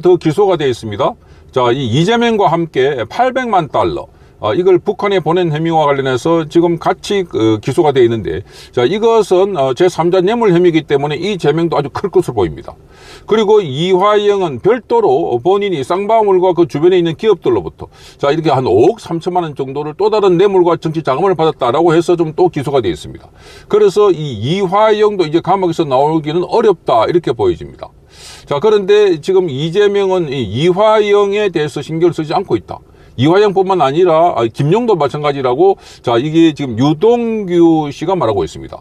더 기소가 되어 있습니다. 자, 이 이재명과 함께 800만 달러. 이걸 북한에 보낸 혐의와 관련해서 지금 같이 기소가 되어 있는데, 자, 이것은 제3자 뇌물 혐의이기 때문에 이 제명도 아주 클 것으로 보입니다. 그리고 이화영은 별도로 본인이 쌍방울과 그 주변에 있는 기업들로부터 자, 이렇게 한 5억 3천만 원 정도를 또 다른 뇌물과 정치 자금을 받았다라고 해서 좀 또 기소가 되어 있습니다. 그래서 이 이화영도 이제 감옥에서 나오기는 어렵다 이렇게 보여집니다. 자, 그런데 지금 이재명은 이 이화영에 대해서 신경을 쓰지 않고 있다. 이화영뿐만 아니라 김용도 마찬가지라고, 자, 이게 지금 유동규 씨가 말하고 있습니다.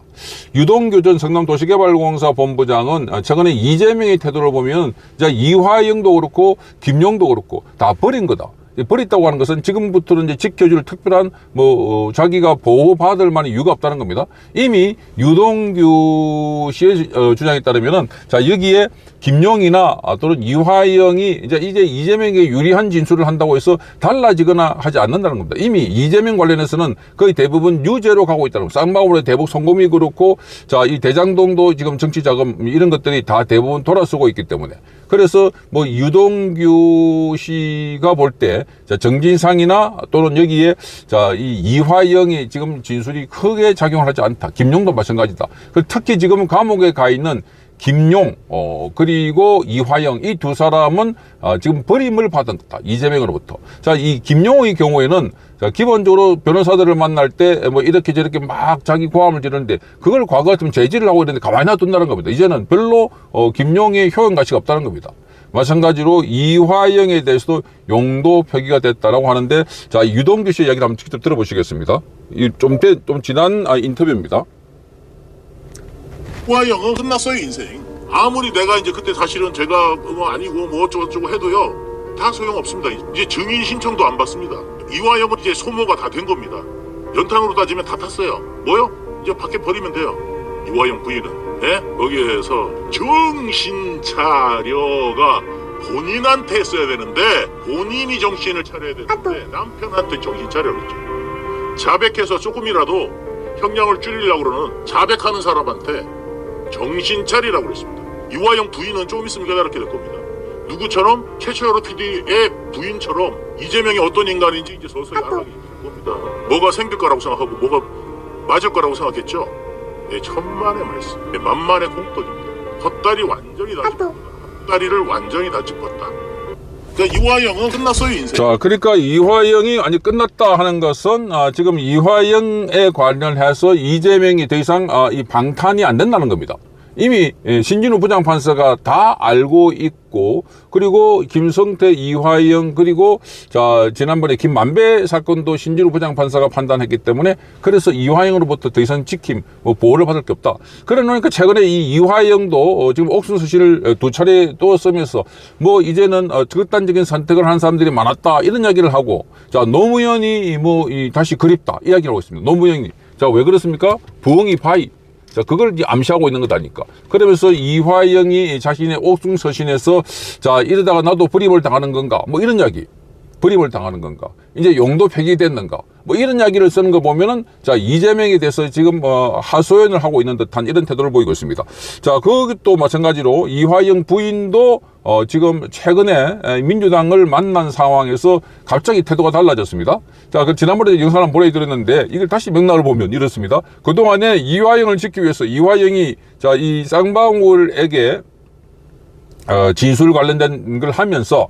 유동규 전 성남도시개발공사 본부장은 최근에 이재명의 태도를 보면 자, 이화영도 그렇고 김용도 그렇고 다 버린 거다. 버렸다고 하는 것은 지금부터는 이제 지켜줄 특별한 자기가 보호받을 만한 이유가 없다는 겁니다. 이미 유동규 씨의 주장에 따르면은 자, 여기에 김용이나 또는 이화영이 이제 이재명에게 유리한 진술을 한다고 해서 달라지거나 하지 않는다는 겁니다. 이미 이재명 관련해서는 거의 대부분 유죄로 가고 있다는 겁니다. 쌍방울의 대북 성공이 그렇고, 자, 이 대장동도 지금 정치자금 이런 것들이 다 대부분 돌아서고 있기 때문에, 그래서 유동규 씨가 볼 때 자, 정진상이나 또는 여기에 자, 이 이화영이 지금 진술이 크게 작용을 하지 않다. 김용도 마찬가지다. 특히 지금 감옥에 가 있는 김용 그리고 이화영 이 두 사람은 지금 버림을 받았다. 이재명으로부터. 자, 이 김용의 경우에는 자, 기본적으로 변호사들을 만날 때 이렇게 저렇게 막 자기 고함을 지르는데 그걸 과거 같으면 제지를 하고 이랬는데 가만히 놔둔다는 겁니다. 이제는 별로 김용의 효용 가치가 없다는 겁니다. 마찬가지로 이화영에 대해서도 용도 표기가 됐다라고 하는데, 자, 유동규 씨의 이야기를 한번 직접 들어보시겠습니다. 좀 지난 인터뷰입니다. 이화영은 끝났어요, 인생. 아무리 내가 이제 그때 사실은 제가 아니고 뭐 어쩌고저쩌고 해도요, 다 소용없습니다. 이제 증인 신청도 안 받습니다. 이화영은 이제 소모가 다 된 겁니다. 연탄으로 따지면 다 탔어요. 뭐요? 이제 밖에 버리면 돼요. 이화영 부인은. 네? 거기에서 정신 차려가 본인한테 했어야 되는데 본인이 정신을 차려야 되는데 남편한테 정신 차려 그랬죠. 자백해서 조금이라도 형량을 줄이려고 그러는 자백하는 사람한테 정신 차리라고 그랬습니다. 이화영 부인은 조금 있으면 깨달게 될 겁니다. 누구처럼? 최초로 PD의 부인처럼 이재명이 어떤 인간인지 이제 서서히 알아가게 될 겁니다. 뭐가 생길 거라고 생각하고 뭐가 맞을 거라고 생각했죠? 네, 천만의 말씀, 네, 만만의 공덕입니다. 헛다리 완전히 다 짚었다. 헛다리를 완전히 다 짚었다. 그러니까 이화영은 끝났어요, 인생. 자, 그러니까 이화영이 아니 끝났다 하는 것은 지금 이화영에 관련해서 이재명이 더 이상 이 방탄이 안 된다는 겁니다. 이미 신진우 부장판사가 다 알고 있고, 그리고 김성태, 이화영, 그리고 자, 지난번에 김만배 사건도 신진우 부장판사가 판단했기 때문에, 그래서 이화영으로부터 더 이상 지킴, 보호를 받을 게 없다. 그래 놓으니까 최근에 이 이화영도 지금 옥순수시를 2차례 또 쓰면서 이제는 극단적인 선택을 한 사람들이 많았다 이런 이야기를 하고, 자, 노무현이 다시 그립다 이야기를 하고 있습니다. 노무현이. 자, 왜 그렇습니까? 부엉이 바위. 자, 그걸 이제 암시하고 있는 거다니까. 그러면서 이화영이 자신의 옥중서신에서 자, 이러다가 나도 버림을 당하는 건가? 이런 이야기. 버림을 당하는 건가? 이제 용도 폐기됐는가? 이런 이야기를 쓰는 거 보면은 자, 이재명에 대해서 지금 하소연을 하고 있는 듯한 이런 태도를 보이고 있습니다. 자, 그것도 마찬가지로 이화영 부인도 지금 최근에 민주당을 만난 상황에서 갑자기 태도가 달라졌습니다. 자, 지난번에 영상을 한번 보내드렸는데 이걸 다시 맥락을 보면 이렇습니다. 그동안에 이화영을 지키기 위해서 이화영이 자, 이 쌍방울에게 진술 관련된 걸 하면서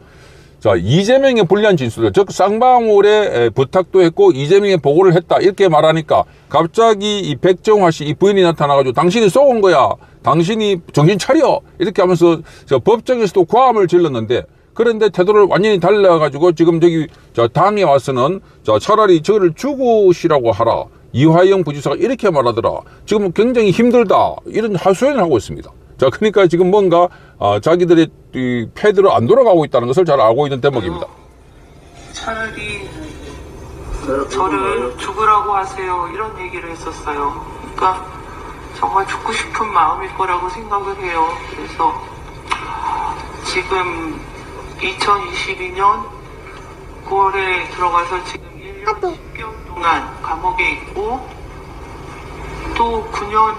자, 이재명의 불리한 진술을, 즉 쌍방울에 부탁도 했고 이재명에 보고를 했다 이렇게 말하니까 갑자기 이 백정화 씨 이 부인이 나타나가지고 당신이 쏘은 거야, 당신이 정신 차려 이렇게 하면서 법정에서도 고함을 질렀는데, 그런데 태도를 완전히 달라가지고 지금 당에 와서는 자, 차라리 저를 죽으시라고 하라, 이화영 부지사가 이렇게 말하더라, 지금 굉장히 힘들다 이런 하소연을 하고 있습니다. 자, 그러니까 지금 뭔가 자기들의 이 패드로 안 돌아가고 있다는 것을 잘 알고 있는 대목입니다. 차라리 저를 죽으라고 하세요 이런 얘기를 했었어요. 그러니까 정말 죽고 싶은 마음일 거라고 생각을 해요. 그래서 지금 2022년 9월에 들어가서 지금 1년 10개월 동안 감옥에 있고 또 9년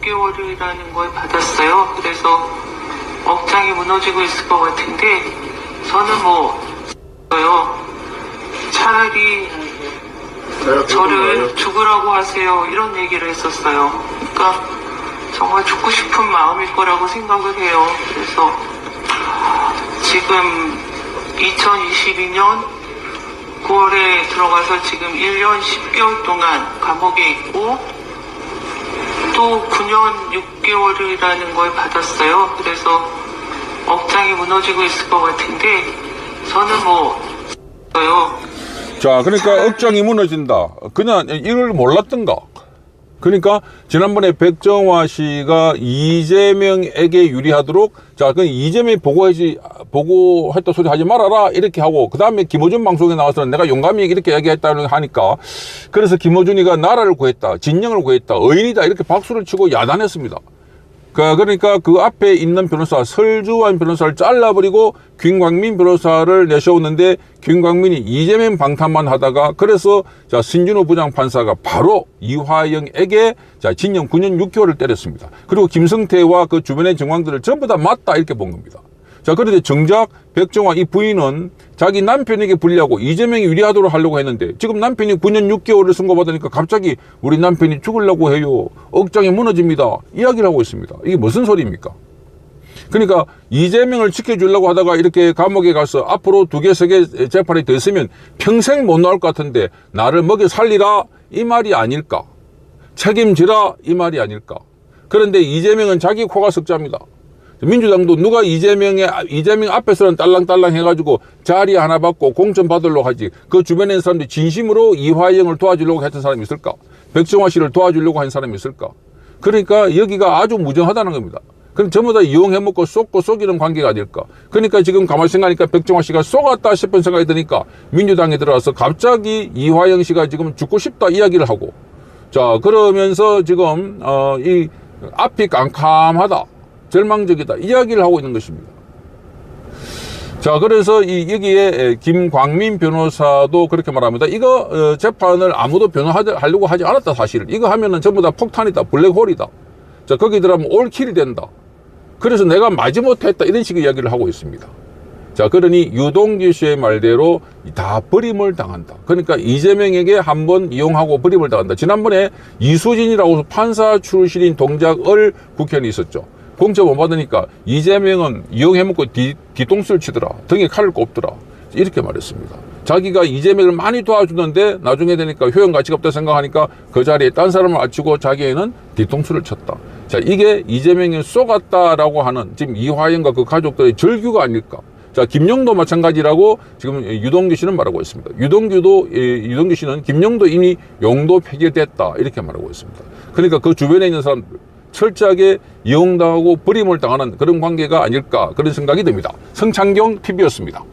6개월이라는 걸 받았어요. 그래서 억장이 무너지고 있을 것 같은데 차라리 저를 죽으라고 하세요. 이런 얘기를 했었어요. 그러니까 정말 죽고 싶은 마음일 거라고 생각을 해요. 그래서 지금 2022년 9월에 들어가서 지금 1년 10개월 동안 감옥에 있고 또 9년 6개월이라는 걸 받았어요. 그래서 억장이 무너지고 있을 것 같은데 저는 자, 그러니까 억장이 무너진다. 그냥 이걸 몰랐던가. 그러니까 지난번에 백정화 씨가 이재명에게 유리하도록 자, 그 이재명이 보고했다 소리 하지 말아라 이렇게 하고 그 다음에 김어준 방송에 나와서 내가 용감히 이렇게 얘기했다는 하니까 그래서 김어준이가 나라를 구했다, 진영을 구했다, 의인이다 이렇게 박수를 치고 야단했습니다. 그러니까 그 앞에 있는 변호사 설주환 변호사를 잘라버리고 김광민 변호사를 내세웠는데 김광민이 이재명 방탄만 하다가 그래서 자 신진우 부장판사가 바로 이화영에게 자 징역 9년 6개월을 때렸습니다. 그리고 김성태와 그 주변의 정황들을 전부 다 맞다 이렇게 본 겁니다. 자, 그런데 정작 백정화 이 부인은 자기 남편에게 불리하고 이재명이 유리하도록 하려고 했는데 지금 남편이 9년 6개월을 선고받으니까 갑자기 우리 남편이 죽으려고 해요. 억장이 무너집니다. 이야기를 하고 있습니다. 이게 무슨 소리입니까? 그러니까 이재명을 지켜주려고 하다가 이렇게 감옥에 가서 앞으로 2개, 3개 재판이 더 있으면 평생 못 나올 것 같은데 나를 먹여 살리라 이 말이 아닐까? 책임지라 이 말이 아닐까? 그런데 이재명은 자기 코가 석자입니다. 민주당도 누가 이재명 앞에서는 딸랑딸랑 해가지고 자리 하나 받고 공천 받으려고 하지 그 주변에 있는 사람들이 진심으로 이화영을 도와주려고 했던 사람이 있을까? 백정화 씨를 도와주려고 한 사람이 있을까? 그러니까 여기가 아주 무정하다는 겁니다. 그럼 전부 다 이용해먹고 쏟고 속이는 관계가 아닐까? 그러니까 지금 가만히 생각하니까 백정화 씨가 속았다 싶은 생각이 드니까 민주당에 들어와서 갑자기 이화영 씨가 지금 죽고 싶다 이야기를 하고 자 그러면서 지금 이 앞이 깜깜하다. 절망적이다. 이야기를 하고 있는 것입니다. 자, 그래서 여기에 김광민 변호사도 그렇게 말합니다. 이거 재판을 아무도 변호하려고 하지 않았다, 사실. 이거 하면은 전부 다 폭탄이다, 블랙홀이다. 자, 거기 들어가면 올킬이 된다. 그래서 내가 마지못해 했다, 이런 식의 이야기를 하고 있습니다. 자, 그러니 유동규 씨의 말대로 다 버림을 당한다. 그러니까 이재명에게 한번 이용하고 버림을 당한다. 지난번에 이수진이라고 판사 출신인 동작을 국회의원이 있었죠. 공천 못 받으니까 이재명은 이용해먹고 뒤통수를 치더라. 등에 칼을 꼽더라. 이렇게 말했습니다. 자기가 이재명을 많이 도와주는데 나중에 되니까 효용 가치가 없다 생각하니까 그 자리에 딴 사람을 앉히고 자기는 뒤통수를 쳤다. 자, 이게 이재명이 쏘갔다라고 하는 지금 이화영과 그 가족들의 절규가 아닐까. 자, 김용도 마찬가지라고 지금 유동규 씨는 말하고 있습니다. 유동규 씨는 김용도 이미 용도 폐기됐다. 이렇게 말하고 있습니다. 그러니까 그 주변에 있는 사람들 철저하게 이용당하고 버림을 당하는 그런 관계가 아닐까 그런 생각이 듭니다. 성창경 TV였습니다.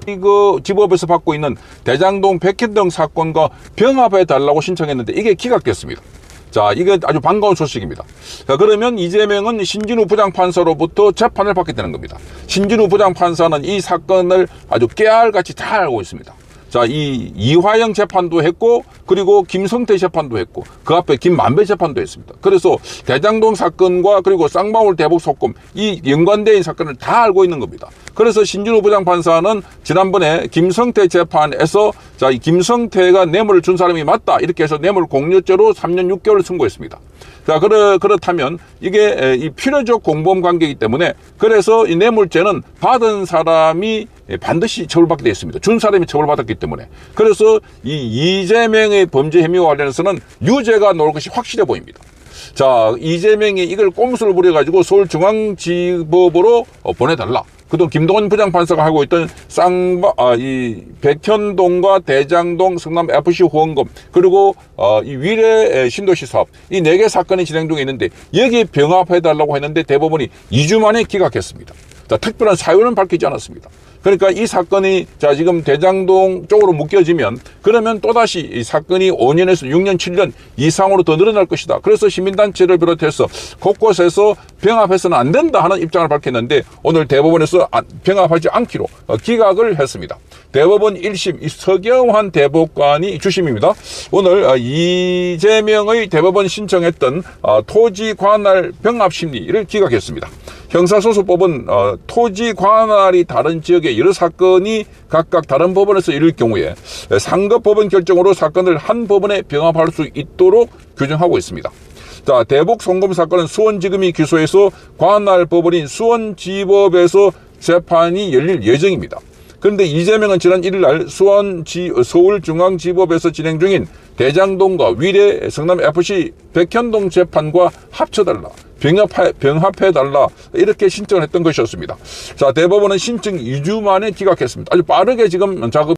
이거 집업에서 받고 있는 대장동 백현동 사건과 병합해 달라고 신청했는데 이게 기각됐습니다. 자, 이게 아주 반가운 소식입니다. 자, 그러면 이재명은 신진우 부장판사로부터 재판을 받게 되는 겁니다. 신진우 부장판사는 이 사건을 아주 깨알같이 잘 알고 있습니다. 자, 이화영 재판도 했고 그리고 김성태 재판도 했고 그 앞에 김만배 재판도 했습니다. 그래서 대장동 사건과 그리고 쌍방울 대북 속금 이 연관된 사건을 다 알고 있는 겁니다. 그래서 신진우 부장판사는 지난번에 김성태 재판에서 자, 이 김성태가 뇌물을 준 사람이 맞다 이렇게 해서 뇌물 공유죄로 3년 6개월을 선고했습니다. 자, 그렇다면 이게 이 필요적 공범 관계이기 때문에 그래서 이 뇌물죄는 받은 사람이 반드시 처벌받게 되어 있습니다. 준 사람이 처벌받았기 때문에. 그래서 이 이재명의 범죄 혐의와 관련해서는 유죄가 나올 것이 확실해 보입니다. 자, 이재명이 이걸 꼼수를 부려가지고 서울중앙지법으로 보내달라. 그동안 김동원 부장판사가 하고 있던 이 백현동과 대장동 성남 FC 후원금 그리고 이 위례 신도시 사업 이 4개 사건이 진행 중에 있는데 여기에 병합해달라고 했는데 대법원이 2주 만에 기각했습니다. 자, 특별한 사유는 밝히지 않았습니다. 그러니까 이 사건이 자 지금 대장동 쪽으로 묶여지면 그러면 또다시 이 사건이 5년에서 6년, 7년 이상으로 더 늘어날 것이다. 그래서 시민단체를 비롯해서 곳곳에서 병합해서는 안 된다 하는 입장을 밝혔는데 오늘 대법원에서 병합하지 않기로 기각을 했습니다. 대법원 1심 서경환 대법관이 주심입니다. 오늘 이재명의 대법원 신청했던 토지 관할 병합 심리를 기각했습니다. 형사소송법은 토지 관할이 다른 지역에 여러 사건이 각각 다른 법원에서 일을 경우에 상급 법원 결정으로 사건을 한 법원에 병합할 수 있도록 규정하고 있습니다. 자, 대북 송금 사건은 수원지검이 기소해서 관할 법원인 수원지법에서 재판이 열릴 예정입니다. 그런데 이재명은 지난 1일 날 서울중앙지법에서 진행 중인 대장동과 위례 성남FC 백현동 재판과 합쳐달라, 병합해달라 이렇게 신청을 했던 것이었습니다. 자, 대법원은 신청 2주 만에 기각했습니다. 아주 빠르게 지금 작업